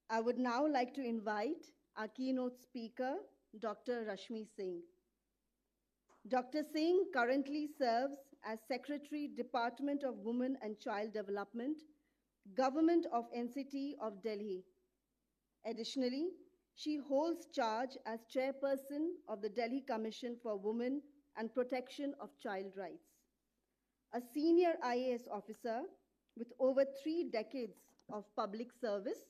I would now like to invite our keynote speaker, Dr. Rashmi Singh. Dr. Singh currently serves as Secretary, Department of Women and Child Development, Government of NCT of Delhi. Additionally, she holds charge as Chairperson of the Delhi Commission for Women and Protection of Child Rights. A senior IAS officer with over 3 decades of public service,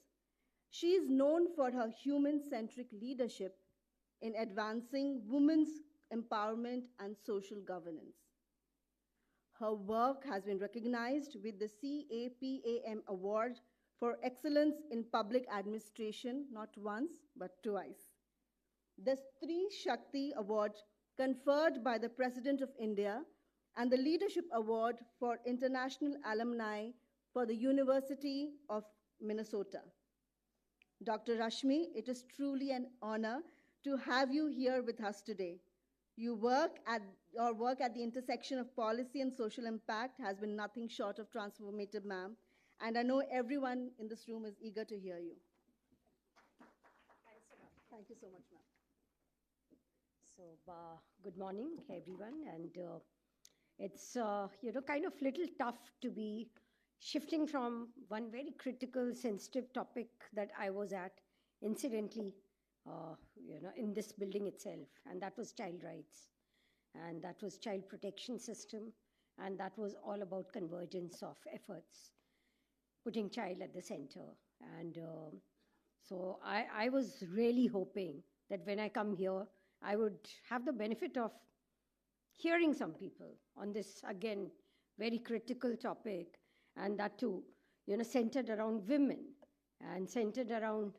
she is known for her human-centric leadership in advancing women's empowerment and social governance. Her work has been recognized with the CAPAM Award for Excellence in Public Administration, not once, but twice. The Stree Shakti Award conferred by the President of India and the Leadership Award for International Alumni for the University of Minnesota. Dr. Rashmi, it is truly an honor to have you here with us today. Your work at the intersection of policy and social impact has been nothing short of transformative, ma'am, and I know everyone in this room is eager to hear you. Thanks a lot. Thank you so much, ma'am. So, good morning, everyone, and it's kind of little tough to be shifting from one very critical, sensitive topic that I was at, incidentally, in this building itself, and that was child rights, and that was child protection system, and that was all about convergence of efforts, putting child at the center. And so I was really hoping that when I come here, I would have the benefit of hearing some people on this, again, very critical topic, and that too, centered around women and centered around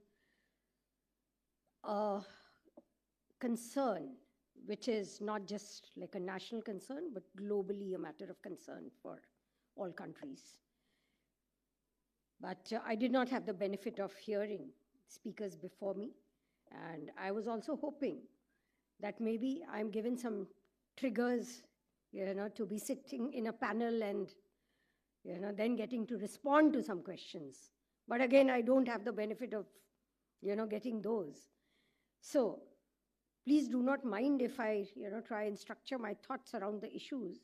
concern, which is not just like a national concern, but globally a matter of concern for all countries. But I did not have the benefit of hearing speakers before me, and I was also hoping that maybe I'm given some triggers, to be sitting in a panel and, then getting to respond to some questions. But again, I don't have the benefit of, getting those. So please do not mind if I, try and structure my thoughts around the issues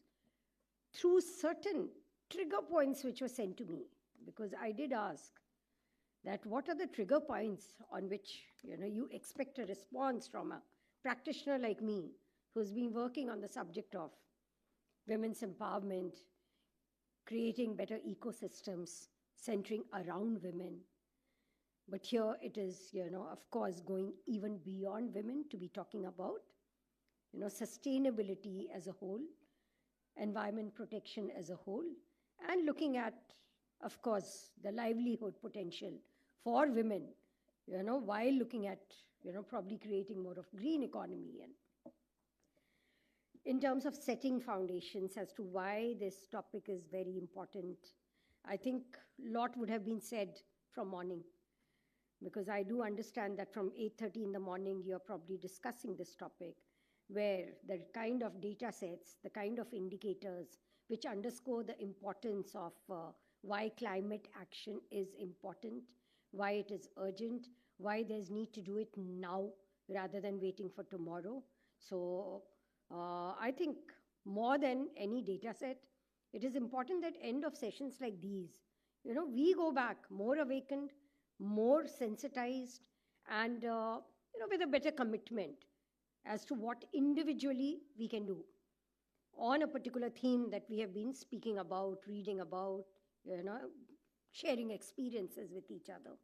through certain trigger points which were sent to me, because I did ask that what are the trigger points on which, you expect a response from a practitioner like me who's been working on the subject of women's empowerment, creating better ecosystems centering around women. But here it is, of course, going even beyond women to be talking about, sustainability as a whole, environment protection as a whole, and looking at, of course, the livelihood potential for women, while looking at, probably creating more of green economy. And in terms of setting foundations as to why this topic is very important, I think a lot would have been said from morning, because I do understand that from 8:30 in the morning, you're probably discussing this topic, where the kind of data sets, the kind of indicators which underscore the importance of why climate action is important, why it is urgent, why there's need to do it now rather than waiting for tomorrow. So I think more than any data set, it is important that end of sessions like these, we go back more awakened, more sensitized, and with a better commitment as to what individually we can do on a particular theme that we have been speaking about, reading about, sharing experiences with each other.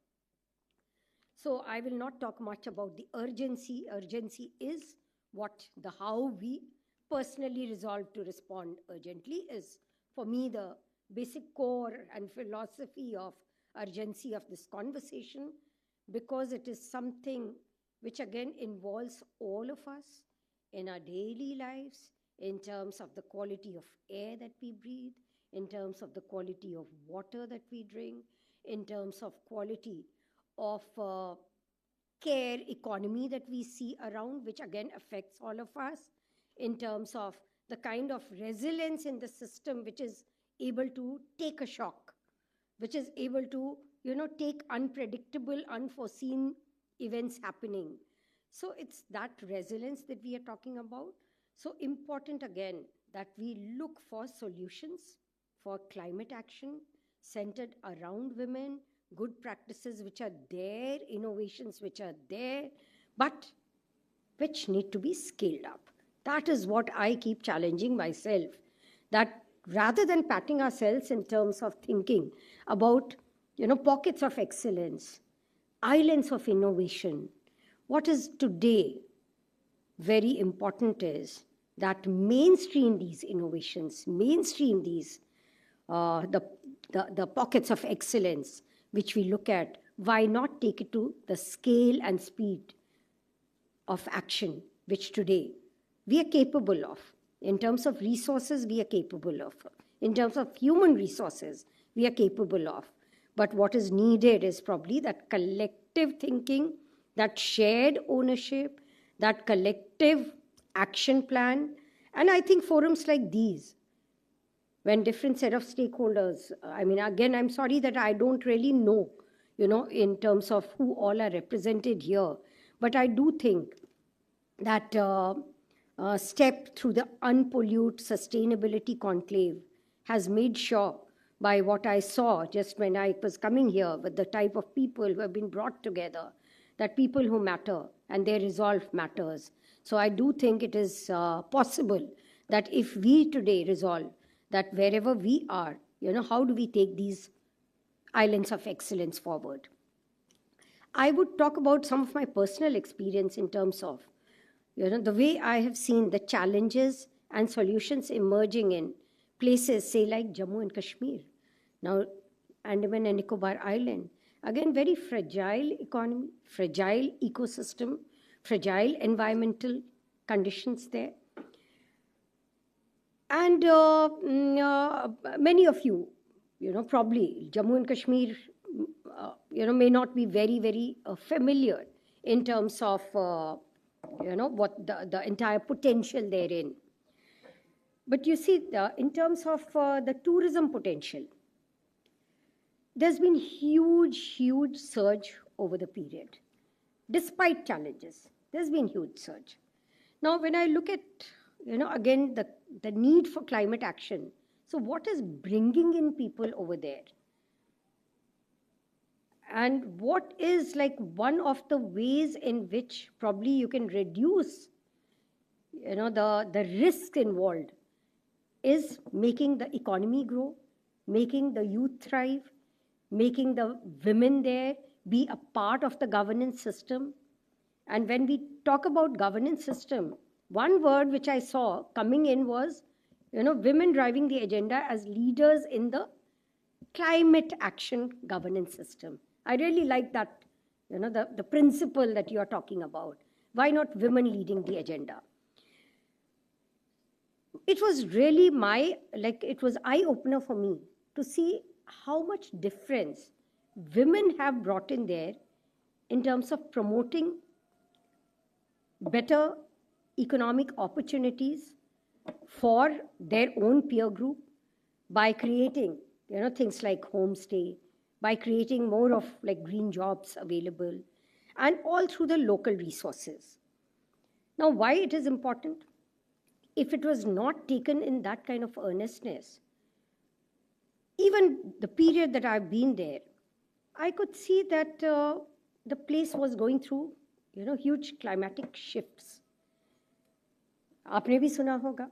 So I will not talk much about the urgency. Urgency is what the how we personally resolve to respond urgently is, for me, the basic core and philosophy of urgency of this conversation, because it is something which again involves all of us in our daily lives, in terms of the quality of air that we breathe, in terms of the quality of water that we drink, in terms of quality of care economy that we see around, which again affects all of us, in terms of the kind of resilience in the system which is able to take a shock, which is able to take unpredictable, unforeseen events happening. So it's that resilience that we are talking about. So important again that we look for solutions for climate action centered around women, good practices which are there, innovations which are there, but which need to be scaled up. That is what I keep challenging myself, that rather than patting ourselves in terms of thinking about pockets of excellence, islands of innovation, what is today very important is that mainstream these innovations, mainstream these the pockets of excellence which we look at. Why not take it to the scale and speed of action which today we are capable of? In terms of resources, we are capable of. In terms of human resources, we are capable of. But what is needed is probably that collective thinking, that shared ownership, that collective action plan. And I think forums like these, when different set of stakeholders, again, I'm sorry that I don't really know, in terms of who all are represented here, but I do think that step through the Unpollute Sustainability Conclave has made sure, by what I saw just when I was coming here, with the type of people who have been brought together, that people who matter and their resolve matters. So I do think it is possible that if we today resolve that wherever we are, how do we take these islands of excellence forward? I would talk about some of my personal experience in terms of the way I have seen the challenges and solutions emerging in places, say, like Jammu and Kashmir, now Andaman and Nicobar Island. Again, very fragile economy, fragile ecosystem, fragile environmental conditions there. And many of you, probably Jammu and Kashmir, may not be very, very familiar in terms of, what the entire potential therein. But you see, in terms of the tourism potential, there's been huge surge over the period. Despite challenges, there's been huge surge. Now, when I look at, again, the need for climate action, so what is bringing in people over there? And what is like one of the ways in which probably you can reduce, the risk involved is making the economy grow, making the youth thrive, making the women there be a part of the governance system. And when we talk about governance system, one word which I saw coming in was, women driving the agenda as leaders in the climate action governance system. I really like that, the principle that you are talking about. Why not women leading the agenda? It was really it was eye-opener for me to see how much difference women have brought in there in terms of promoting better economic opportunities for their own peer group by creating, things like homestay, by creating more of like green jobs available, and all through the local resources. Now, why it is important? If it was not taken in that kind of earnestness, even the period that I've been there, I could see that the place was going through, huge climatic shifts. आपने भी सुना होगा,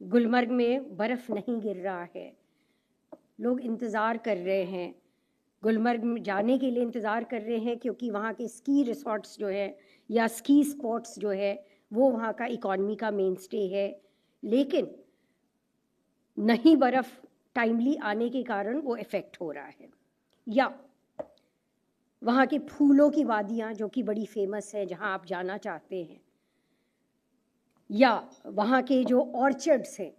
गुलमर्ग में बर्फ नहीं गिर रहा है, लोग इंतज़ार कर रहे हैं, गुलमर्ग में जाने के लिए इंतज़ार कर रहे हैं क्योंकि वहाँ के स्की रिसॉर्ट्स जो है या स्की स्पॉट्स जो है वो वहाँ का इकॉनमी का मेन स्टे है, लेकिन नहीं बर्फ़ टाइमली आने के कारण वो इफ़ेक्ट हो रहा है. या वहाँ के फूलों की वादियाँ जो कि बड़ी फेमस है, जहाँ आप जाना चाहते हैं, या वहाँ के जो ऑर्चर्ड्स हैं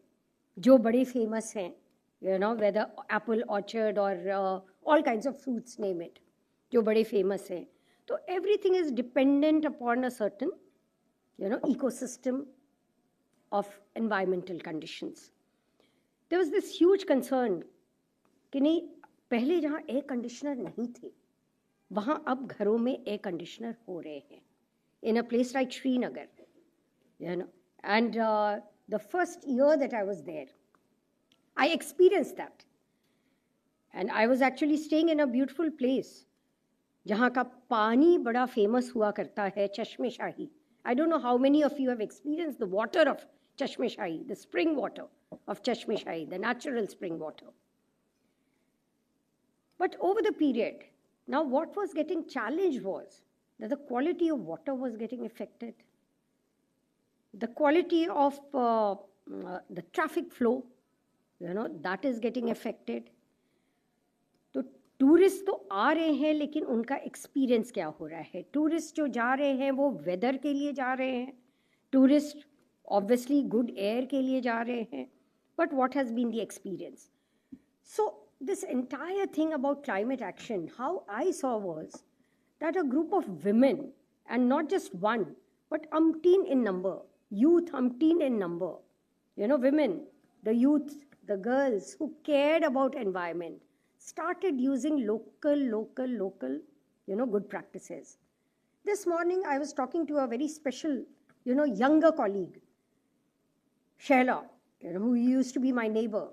जो बड़े फेमस हैं, whether apple orchard or all kinds of fruits, name it, जो बड़े famous हैं. So everything is dependent upon a certain, ecosystem of environmental conditions. There was this huge concern कि नहीं पहले जहाँ एयर कंडीशनर नहीं थे, वहाँ अब घरों में एयर कंडीशनर हो रहे हैं. In a place like Srinagar, and the first year that I was there, I experienced that. And I was actually staying in a beautiful place, जहाँ का पानी बड़ा famous हुआ करता है, चश्मे शाही. I don't know how many of you have experienced the water of Chashme Shahi, the spring water of Chashme Shahi, the natural spring water. But over the period, now what was getting challenged was that the quality of water was getting affected. The quality of the traffic flow, that is getting affected. तो tourist तो आ रहे हैं, लेकिन उनका experience क्या हो रहा है? टूरिस्ट जो जा रहे हैं वो वेदर के लिए जा रहे हैं, टूरिस्ट ऑब्वियसली गुड एयर के लिए जा रहे हैं, but what has been the experience? So this entire thing about climate action, how I saw was that a group of women, and not just one, but umpteen in number, youth umpteen in number, women, the youth, the girls who cared about environment, started using local, good practices. This morning, I was talking to a very special, younger colleague, Shaila, who used to be my neighbor.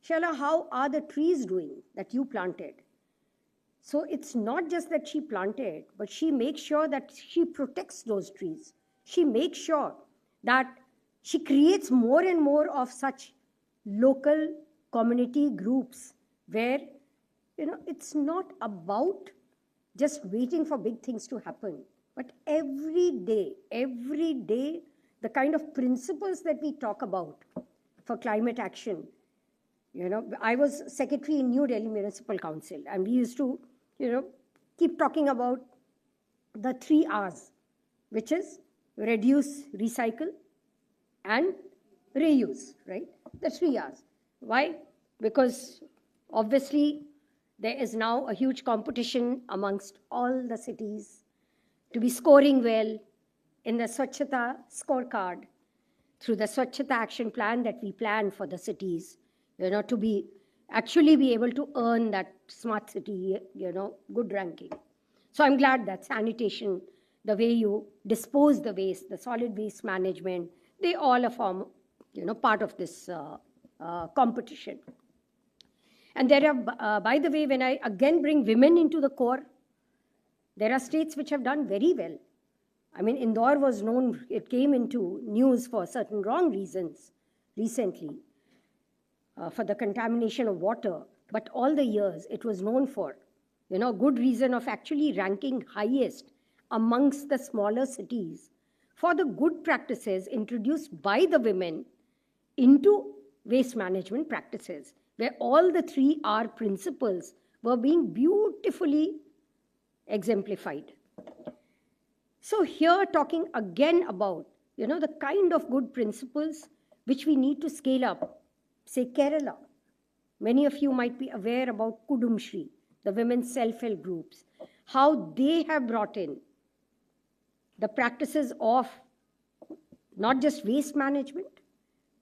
Shaila, how are the trees doing that you planted? So it's not just that she planted, but she makes sure that she protects those trees. She makes sure that she creates more and more of such local community groups where, it's not about just waiting for big things to happen, but every day, the kind of principles that we talk about for climate action. I was secretary in New Delhi Municipal Council, and we used to keep talking about the 3 R's, which is reduce, recycle, and reuse, right? The 3 R's. Why? Because obviously there is now a huge competition amongst all the cities to be scoring well in the Swachhata scorecard through the Swachhata action plan that we plan for the cities, to be able to earn that smart city, good ranking. So I'm glad that sanitation, the way you dispose the waste, the solid waste management, they all are form, part of this competition. And there are, by the way, when I again bring women into the core, there are states which have done very well. I mean, Indore was known, it came into news for certain wrong reasons recently. For the contamination of water, but all the years it was known for, good reason of actually ranking highest amongst the smaller cities for the good practices introduced by the women into waste management practices, where all the 3 R principles were being beautifully exemplified. So here talking again about, the kind of good principles which we need to scale up. Say Kerala. Many of you might be aware about Kudumshri, the women's self-help groups, how they have brought in the practices of not just waste management,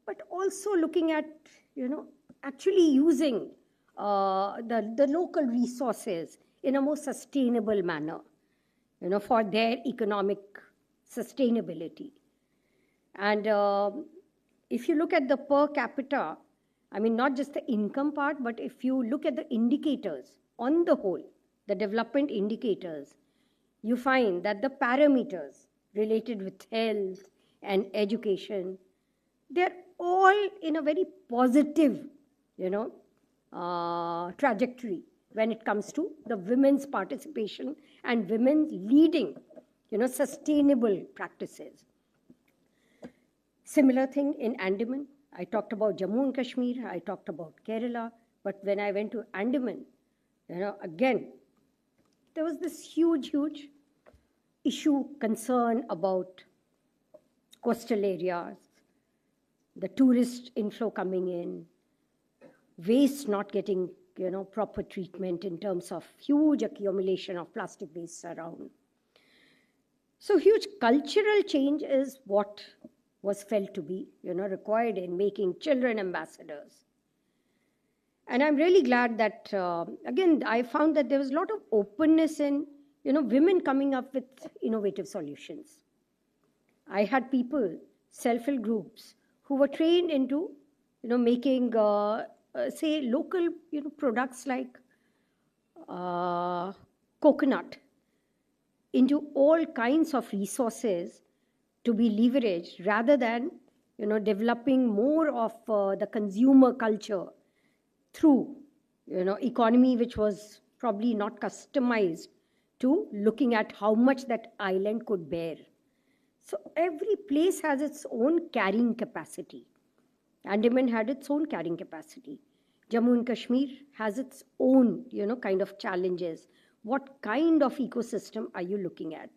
but also looking at, actually using the local resources in a more sustainable manner, for their economic sustainability. And if you look at the per capita, I mean, not just the income part, but if you look at the indicators on the whole, the development indicators, you find that the parameters related with health and education, they're all in a very positive, trajectory when it comes to the women's participation and women leading, sustainable practices. Similar thing in Andaman. I talked about Jammu and Kashmir, I talked about Kerala, but when I went to Andaman, again, there was this huge issue, concern about coastal areas, the tourist inflow coming in, waste not getting, proper treatment in terms of huge accumulation of plastic waste around. So huge cultural change is what was felt to be, required in making children ambassadors. And I'm really glad that, again, I found that there was a lot of openness in, women coming up with innovative solutions. I had people, self-help groups, who were trained into, making, say, local, products like coconut into all kinds of resources to be leveraged rather than, developing more of the consumer culture through, economy which was probably not customized to looking at how much that island could bear. So every place has its own carrying capacity. Andaman had its own carrying capacity. Jammu and Kashmir has its own, kind of challenges. What kind of ecosystem are you looking at?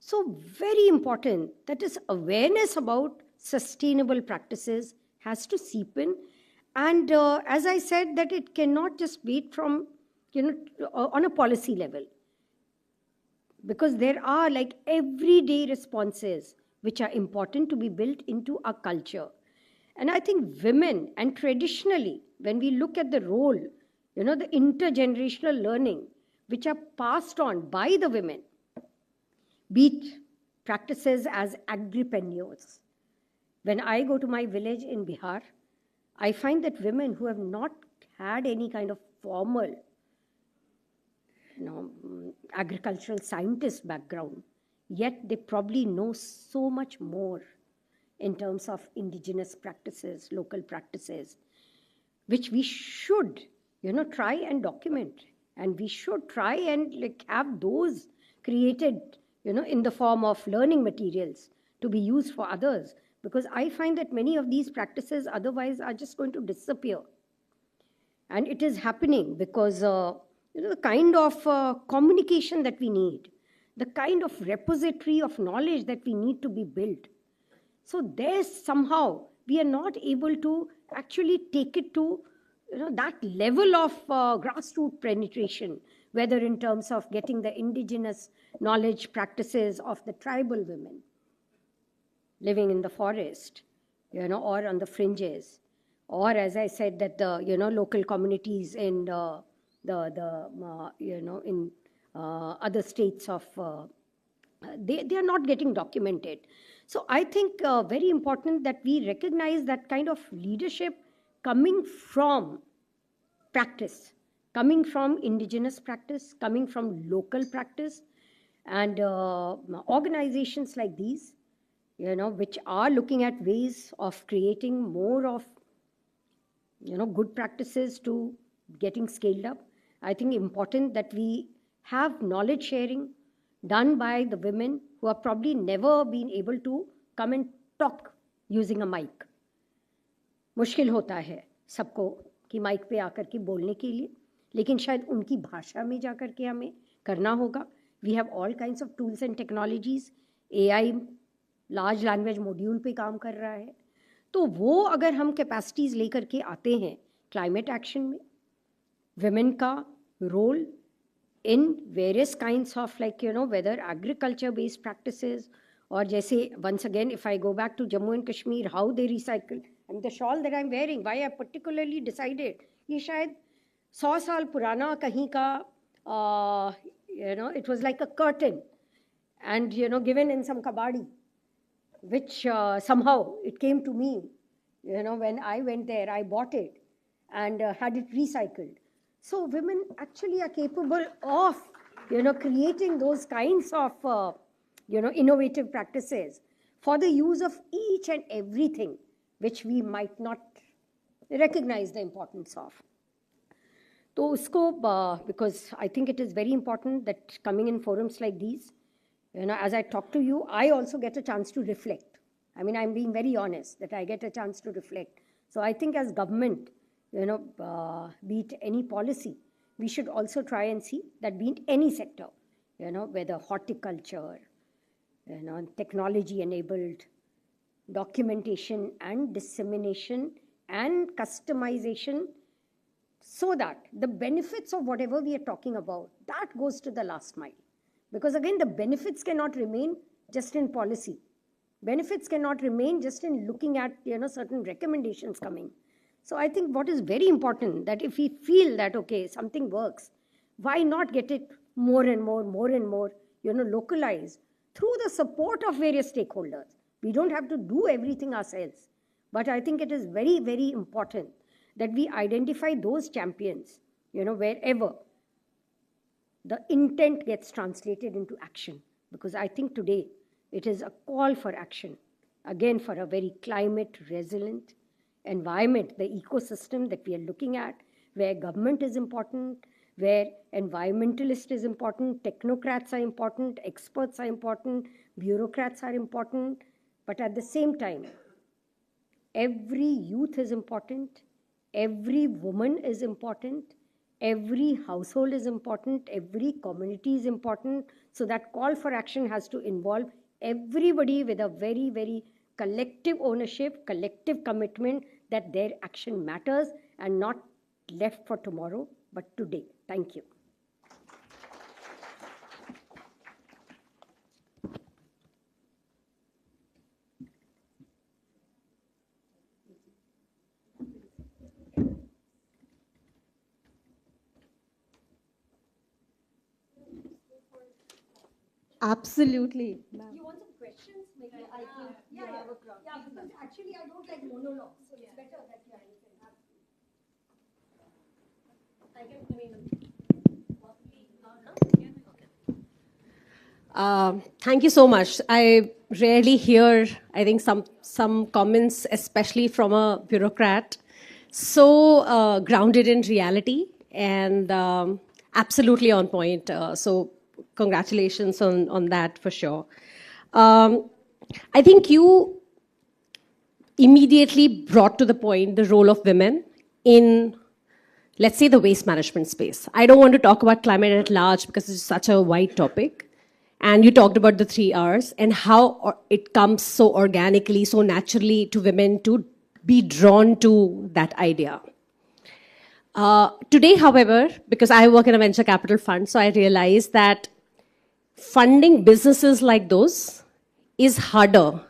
So very important that this awareness about sustainable practices has to seep in. And as I said, that it cannot just wait from, on a policy level. Because there are like everyday responses which are important to be built into our culture. And I think women, and traditionally, when we look at the role, the intergenerational learning, which are passed on by the women, be it practices as agripreneurs. When I go to my village in Bihar, I find that women who have not had any kind of formal, agricultural scientist background, yet they probably know so much more in terms of indigenous practices, local practices, which we should, try and document. And we should try and have those created, in the form of learning materials to be used for others. Because I find that many of these practices otherwise are just going to disappear. And it is happening because, the kind of communication that we need, the kind of repository of knowledge that we need to be built. So there's somehow we are not able to actually take it to, that level of grassroots penetration, whether in terms of getting the indigenous knowledge practices of the tribal women living in the forest, or on the fringes, or as I said, that the, local communities in in other states of, they are not getting documented. So I think very important that we recognize that kind of leadership coming from practice, coming from indigenous practice, coming from local practice, and organizations like these, which are looking at ways of creating more of, good practices to getting scaled up. I think important that we have knowledge sharing done by the women who have probably never been able to come and talk using a mic. मुश्किल होता है सबको कि mic पे आकर के बोलने के लिए, लेकिन शायद उनकी भाषा में जाकर के हमें करना होगा. We have all kinds of tools and technologies. AI large language module पे काम कर रहा है. तो वो अगर हम कैपेसिटीज लेकर के आते हैं क्लाइमेट एक्शन में, women का role in various kinds of whether agriculture based practices or jaise, once again if I go back to Jammu and Kashmir, how they recycle. And the shawl that I'm wearing, why I particularly decided ye shayad 100 saal purana kahin ka, it was like a curtain and given in some kabadi, which somehow it came to me, when I went there, I bought it and had it recycled. So women actually are capable of, creating those kinds of, innovative practices for the use of each and everything which we might not recognize the importance of. So usko, because I think it is very important that coming in forums like these, as I talk to you, I also get a chance to reflect. I mean, I'm being very honest that I get a chance to reflect. So I think as government, be it any policy, we should also try and see that be it any sector, whether horticulture, technology-enabled documentation and dissemination and customization, so that the benefits of whatever we are talking about, that goes to the last mile. Because again, the benefits cannot remain just in policy. Benefits cannot remain just in looking at, certain recommendations coming. So I think what is very important, that if we feel that, okay, something works, why not get it more and more, localized through the support of various stakeholders? We don't have to do everything ourselves. But I think it is very, very important that we identify those champions, wherever the intent gets translated into action. Because I think today it is a call for action, again, for a very climate resilient environment, the ecosystem that we are looking at, where government is important, where environmentalist is important, technocrats are important, experts are important, bureaucrats are important, but at the same time, every youth is important, every woman is important, every household is important, every community is important. So that call for action has to involve everybody with a very, very collective ownership, collective commitment that their action matters and not left for tomorrow, but today. Thank you. Absolutely. You want some questions? Maybe I think you have a crowd. Yeah, because actually I don't like monologues, so it's better that you can have. Thank you so much. I rarely hear, I think, some comments, especially from a bureaucrat, so grounded in reality and absolutely on point. So congratulations on that for sure. I think you immediately brought to the point the role of women in, let's say, the waste management space. I don't want to talk about climate at large because it's such a wide topic. And you talked about the 3 Rs and how it comes so organically, so naturally to women to be drawn to that idea. Today, however, because I work in a venture capital fund, so I realize that funding businesses like those is harder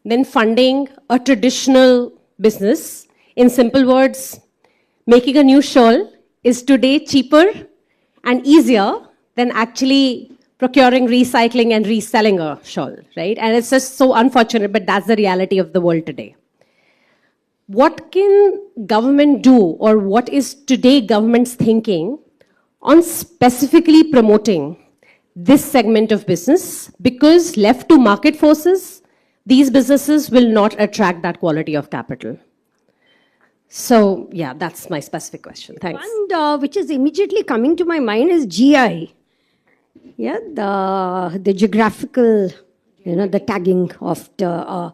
than funding a traditional business. In simple words, making a new shawl is today cheaper and easier than actually procuring, recycling, and reselling a shawl, right? And it's just so unfortunate, but that's the reality of the world today. What can government do, or what is today government's thinking on specifically promoting this segment of business? Because left to market forces, these businesses will not attract that quality of capital. So, yeah, that's my specific question. Thanks. One which is immediately coming to my mind is GI. Yeah, the geographical, the tagging of the,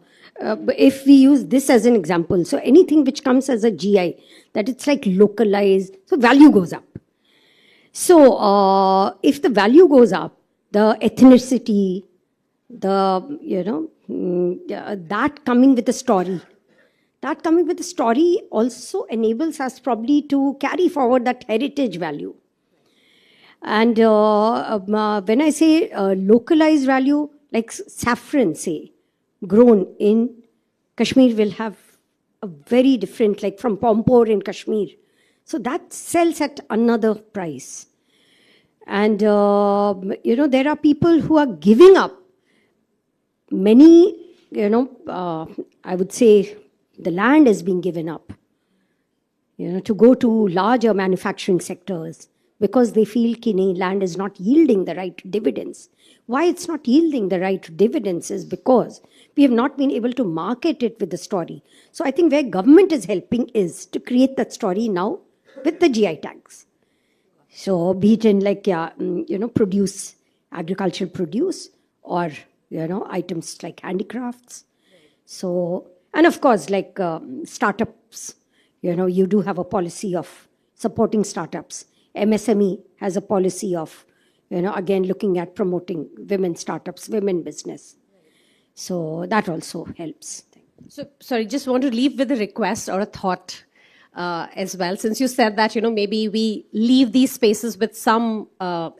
if we use this as an example, so anything which comes as a GI, that it's like localized, so value goes up. So if the value goes up, the ethnicity, that coming with a story, also enables us probably to carry forward that heritage value. And when I say localized value, like saffron, say, grown in Kashmir will have a very different, like from Pampore in Kashmir. So that sells at another price. And, there are people who are giving up many, I would say the land is being given up, to go to larger manufacturing sectors, because they feel land is not yielding the right dividends. Why it's not yielding the right dividends is because we have not been able to market it with the story. So I think where government is helping is to create that story now with the GI tags. So be it in like, produce, agricultural produce, or, items like handicrafts. So, and of course, like startups, you do have a policy of supporting startups. MSME has a policy of, again, looking at promoting women startups, women business. So that also helps. So, sorry, just want to leave with a request or a thought as well. Since you said that, maybe we leave these spaces with some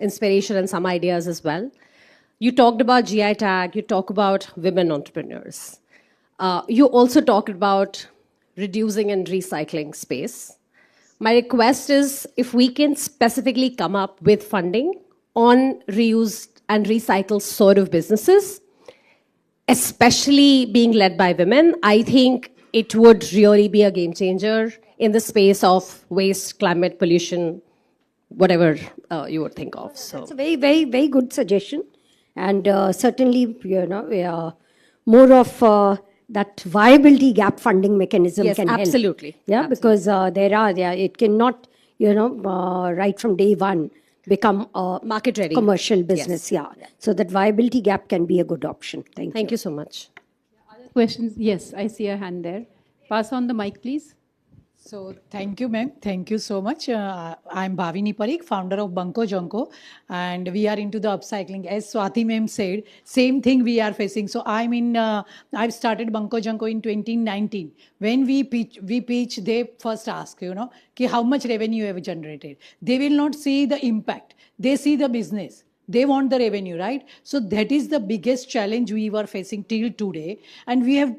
inspiration and some ideas as well. You talked about GI tag, you talk about women entrepreneurs. You also talked about reducing and recycling space. My request is if we can specifically come up with funding on reused and recycled sort of businesses, especially being led by women, I think it would really be a game changer in the space of waste, climate, pollution, whatever you would think of. So It's a very, very, very good suggestion. And certainly, more of that viability gap funding mechanism Yes, can help. absolutely. Yeah, because it cannot, right from day one become a Market ready. commercial business. Yes. Yeah. So that viability gap can be a good option. Thank you so much. Questions? Yes, I see a hand there. Pass on the mic, please. So thank you, ma'am. Thank you so much. I'm Bhavini Parikh, founder of Banco Jonko, and we are into the upcycling. As Swati ma'am said, same thing we are facing. So I've started Banco Jonko in 2019. When we pitch, they first ask, ki how much revenue you have generated. They will not see the impact. They see the business. They want the revenue, right? So that is the biggest challenge we were facing till today. And we have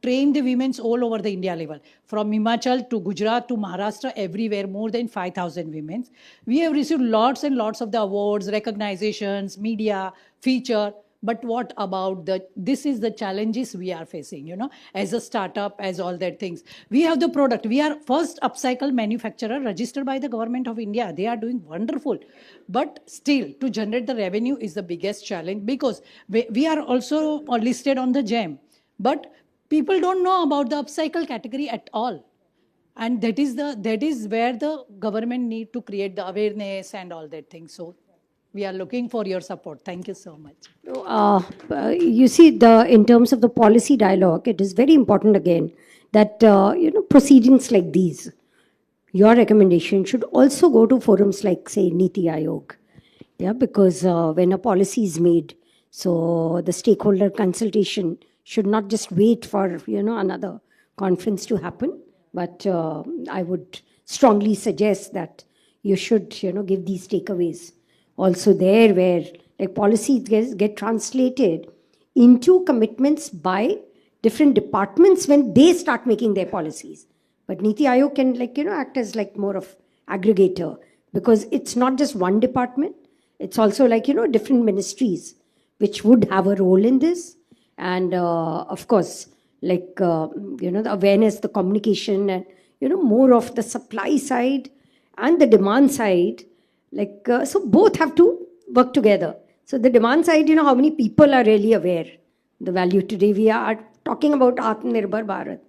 trained the women all over the India level, from Himachal to Gujarat to Maharashtra, everywhere, more than 5,000 women. We have received lots and lots of the awards, recognitions, media, feature. But what about this is the challenges we are facing, as a startup, as all that things. We have the product. We are first upcycle manufacturer registered by the government of India. They are doing wonderful. But still, to generate the revenue is the biggest challenge, because we are also listed on the GEM. But people don't know about the upcycle category at all. And that is where the government need to create the awareness and all that thing. So we are looking for your support. Thank you so much. You see, in terms of the policy dialogue, it is very important again that proceedings like these, your recommendation should also go to forums like, say, Niti Aayog. Yeah, because when a policy is made, so the stakeholder consultation should not just wait for another conference to happen, but I would strongly suggest that you should give these takeaways also there, where like policies get translated into commitments by different departments when they start making their policies. But Niti Aayog can act as like more of aggregator, because it's not just one department, it's also like different ministries which would have a role in this. And of course, like the awareness, the communication, and more of the supply side and the demand side. Like, so both have to work together. So the demand side, how many people are really aware the value today? We are talking about Atmanirbhar Bharat.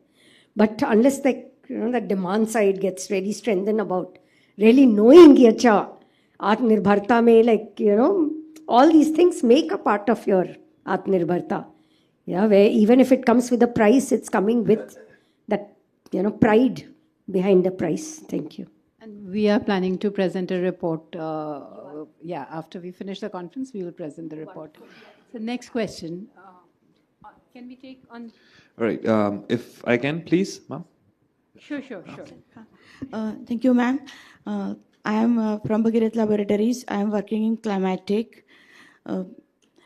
But unless the demand side gets really strengthened about really knowing Yacha, Atmanirbharta mein, all these things make a part of your Atmanirbharta. Yeah, where even if it comes with a price, it's coming with that, pride behind the price. Thank you. And we are planning to present a report. After we finish the conference, we will present the report. So next question. Can we take on? All right. If I can, please, ma'am. Sure. Thank you, ma'am. I am from Bhagirath Laboratories. I am working in climatic.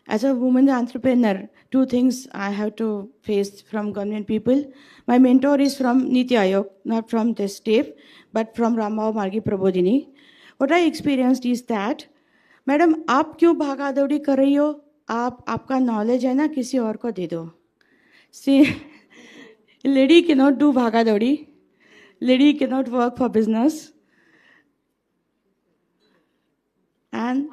As a woman entrepreneur, two things I have to face from government people. My mentor is from Niti Aayog, not from the state, but from Ramao Margi Prabodhini. What I experienced is that, madam आप क्यों भागा दौड़ी कर रही हो? आपका knowledge है ना, किसी और को दे दो. See, lady cannot do भागा दौड़ी. Lady cannot work for business. And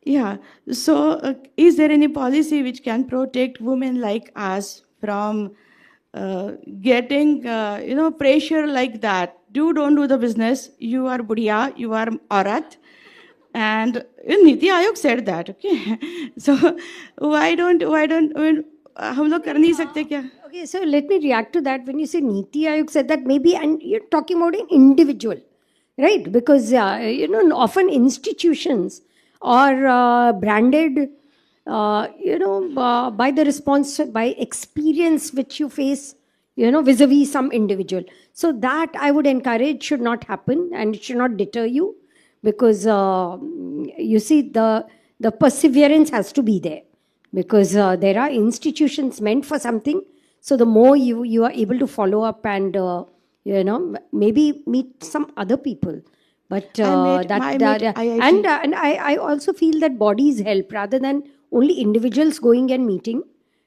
yeah, so is there any policy which can protect women like us from getting pressure like that? Don't do the business. You are budhiya, you are aurat. And Niti Aayog said that, okay? So why don't हम लोग कर नहीं सकते क्या? Okay, so let me react to that. When you say Niti Aayog said that, maybe, and you're talking about an individual, right? Because often institutions are branded, by the response, by experience which you face, vis-a-vis some individual. So that I would encourage should not happen, and it should not deter you, because you see the perseverance has to be there, because there are institutions meant for something. So the more you are able to follow up and, maybe meet some other people. But I met IIT. and I also feel that bodies help rather than only individuals going and meeting.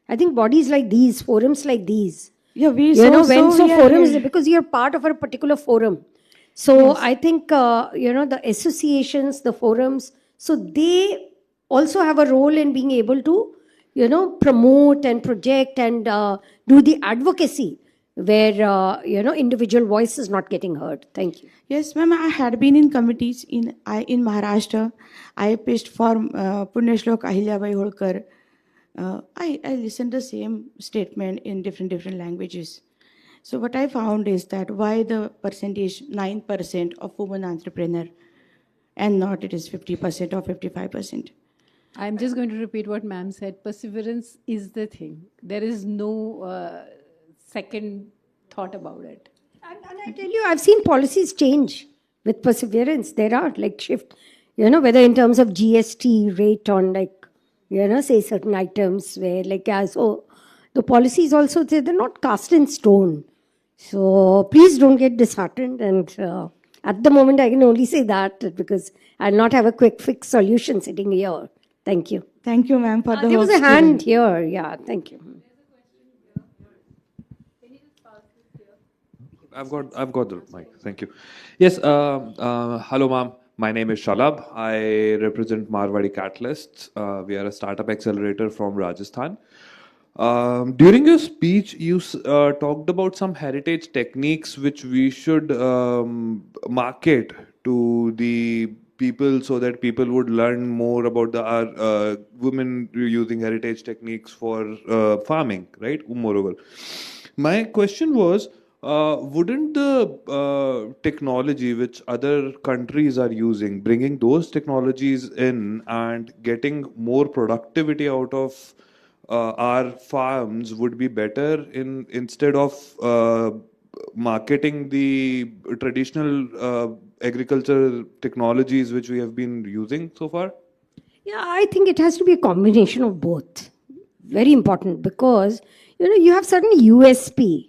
I think bodies like these, forums like these, Yeah, we forums, because you're part of a particular forum. So I think, the associations, the forums, so they also have a role in being able to, promote and project and do the advocacy where, individual voice is not getting heard. Thank you. Yes, ma'am. I had been in committees in Maharashtra. I pitched for Punyashlok Ahilyabai Holkar. I listened the same statement in different languages. So what I found is that why the percentage 9% of women entrepreneur and not it is 50% or 55%. I'm just going to repeat what ma'am said. Perseverance is the thing. There is no second thought about it. And I tell you, I've seen policies change with perseverance. There are like shift, whether in terms of GST rate on like, say certain items where like, so the policies also, they're not cast in stone. So please don't get disheartened. And at the moment, I can only say that because I'll not have a quick fix solution sitting here. Thank you. Thank you, ma'am, for the There was a hand here. Yeah, thank you. I've got the mic. Thank you. Yes. Hello, ma'am. My name is Shalabh. I represent Marwadi Catalysts. We are a startup accelerator from Rajasthan. During your speech, you talked about some heritage techniques which we should market to the people so that people would learn more about our women using heritage techniques for farming, right? Moreover, my question was, wouldn't the technology which other countries are using, bringing those technologies in and getting more productivity out of our farms would be better instead of marketing the traditional agriculture technologies which we have been using so far? Yeah, I think it has to be a combination of both. Very important because, you have certain USP.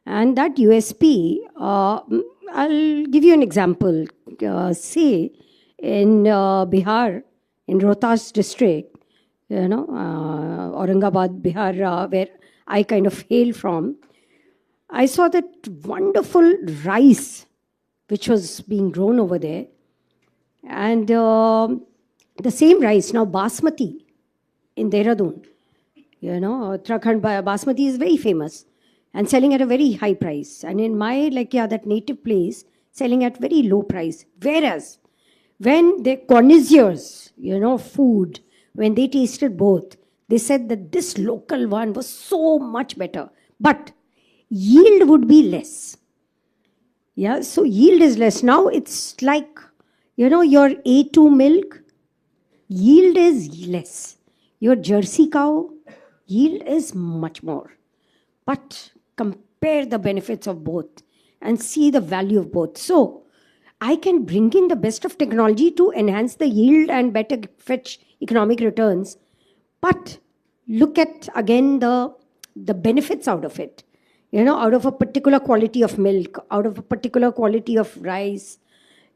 And that USP, I'll give you an example. Say in Bihar, in Rohtas district, Aurangabad, Bihar, where I kind of hail from, I saw that wonderful rice which was being grown over there. And the same rice, now Basmati in Dehradun, Uttarakhand Basmati is very famous and selling at a very high price. And in my, that native place, selling at very low price. Whereas when the connoisseurs, food, when they tasted both, they said that this local one was so much better. But yield would be less. Yeah, so yield is less. Now it's like, your A2 milk, yield is less. Your Jersey cow, yield is much more. But compare the benefits of both and see the value of both. So I can bring in the best of technology to enhance the yield and better fetch economic returns. But look at, again, the benefits out of it. Out of a particular quality of milk, out of a particular quality of rice,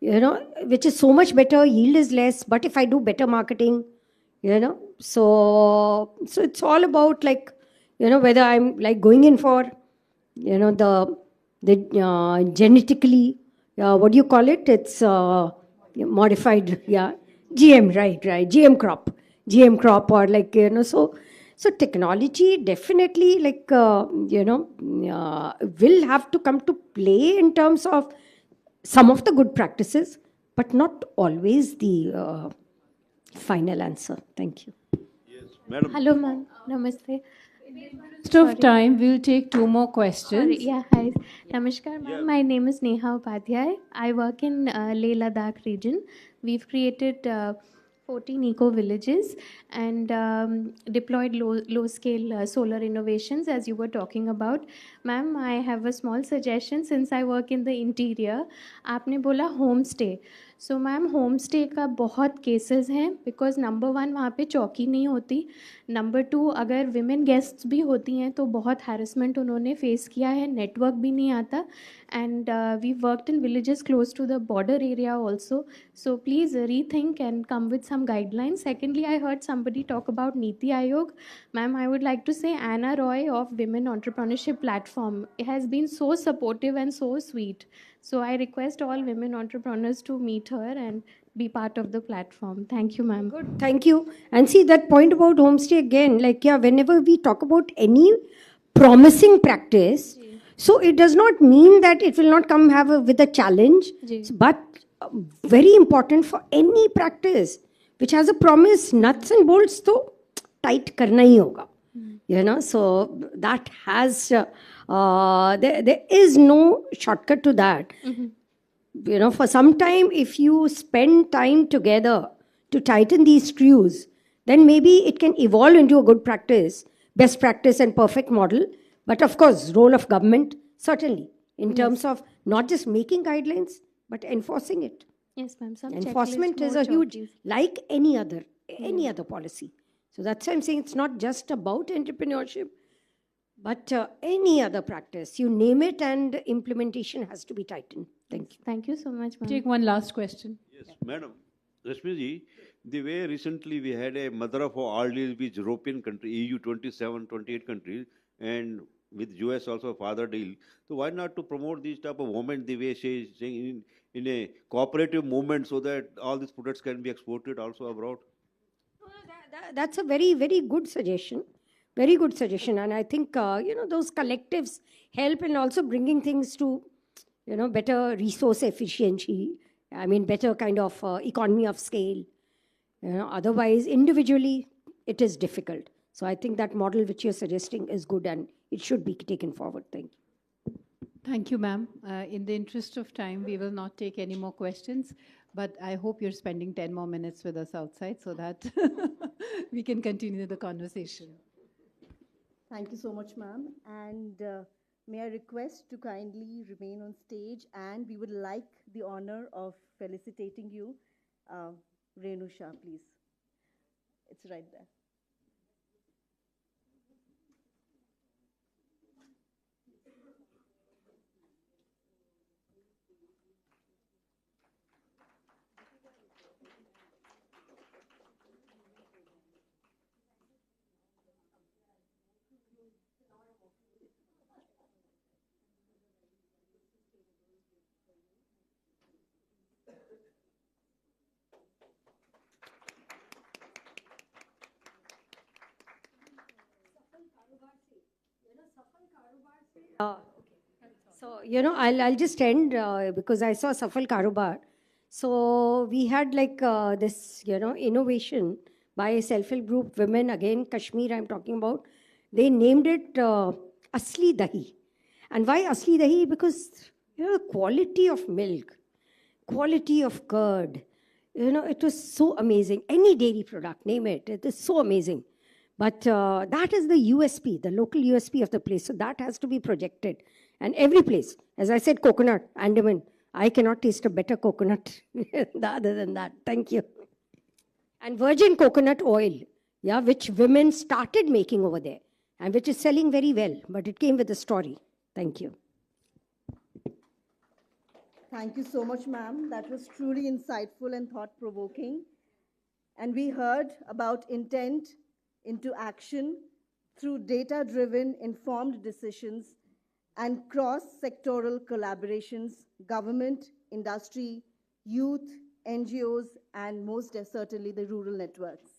which is so much better, yield is less. But if I do better marketing, so it's all about whether I'm going in for, the genetically, what do you call it? It's modified, GM, right, GM crop or so technology definitely will have to come to play in terms of some of the good practices, but not always the final answer. Thank you. Yes, madam. Hello, ma'am. Namaste. Interest of time, we'll take two more questions. Yeah, hi. Namaskar, ma'am. My name is Neha Upadhyay. I work in Leh Ladakh region. We've created 14 eco villages and deployed low scale solar innovations, as you were talking about. Ma'am, I have a small suggestion since I work in the interior. Aapne bola homestay. So ma'am home stay का बहुत cases हैं because number 1 वहाँ पे चौकी नहीं होती, number 2 अगर women guests भी होती हैं तो बहुत हैरेसमेंट उन्होंने फेस किया है, नेटवर्क भी नहीं आता, and we worked in villages close to the border area also, so please rethink and come with some guidelines. Secondly, I heard somebody talk about Niti Aayog. Ma'am, I would like to say Anna Roy of Women Entrepreneurship Platform has been so supportive and so sweet. So I request all women entrepreneurs to meet her and be part of the platform. Thank you, ma'am. Good, thank you. And see that point about homestay again, like, yeah, whenever we talk about any promising practice, so it does not mean that it will not come with a challenge, but very important for any practice which has a promise, nuts and bolts to tight karna hi hoga. You know, so that has, there is no shortcut to that. You know, for some time, if you spend time together to tighten these screws, then maybe it can evolve into a good practice, best practice and perfect model. But of course, role of government, certainly, in terms of not just making guidelines, but enforcing it. Yes, ma'am. Some Enforcement checklist, is more a huge, chockies. like any other policy. So that's why I'm saying it's not just about entrepreneurship, but any other practice. You name it and implementation has to be tightened. Thank you. Thank you so much, ma'am. Take one last question. Yes, madam. Rashmi ji, the way recently we had a mother of all deals with European country, EU 27, 28 countries, and with US also father deal. So why not to promote these type of women the way she is saying in a cooperative movement so that all these products can be exported also abroad? That's a very, very good suggestion. Very good suggestion. And I think, those collectives help in also bringing things to, better resource efficiency. I mean, better kind of economy of scale. Otherwise, individually, it is difficult. So I think that model which you're suggesting is good and it should be taken forward. Thank you. Thank you, ma'am. In the interest of time, we will not take any more questions, but I hope you're spending 10 more minutes with us outside so that we can continue the conversation. Thank you so much, ma'am. And may I request to kindly remain on stage, and we would like the honor of felicitating you. Renu Shah, please. It's right there. So, I'll just end because I saw Safal Karobar. So we had like this, innovation by a self-help group, women, again, Kashmir I'm talking about. They named it Asli Dahi. And why Asli Dahi? Because, the quality of milk, quality of curd, it was so amazing. Any dairy product, name it, it is so amazing. But that is the USP, the local USP of the place. So that has to be projected. And every place, as I said, coconut, Andaman, I cannot taste a better coconut other than that. Thank you. And virgin coconut oil, which women started making over there and which is selling very well. But it came with a story. Thank you. Thank you so much, ma'am. That was truly insightful and thought-provoking. And we heard about intent into action through data-driven, informed decisions and cross-sectoral collaborations, government, industry, youth, NGOs, and most certainly the rural networks.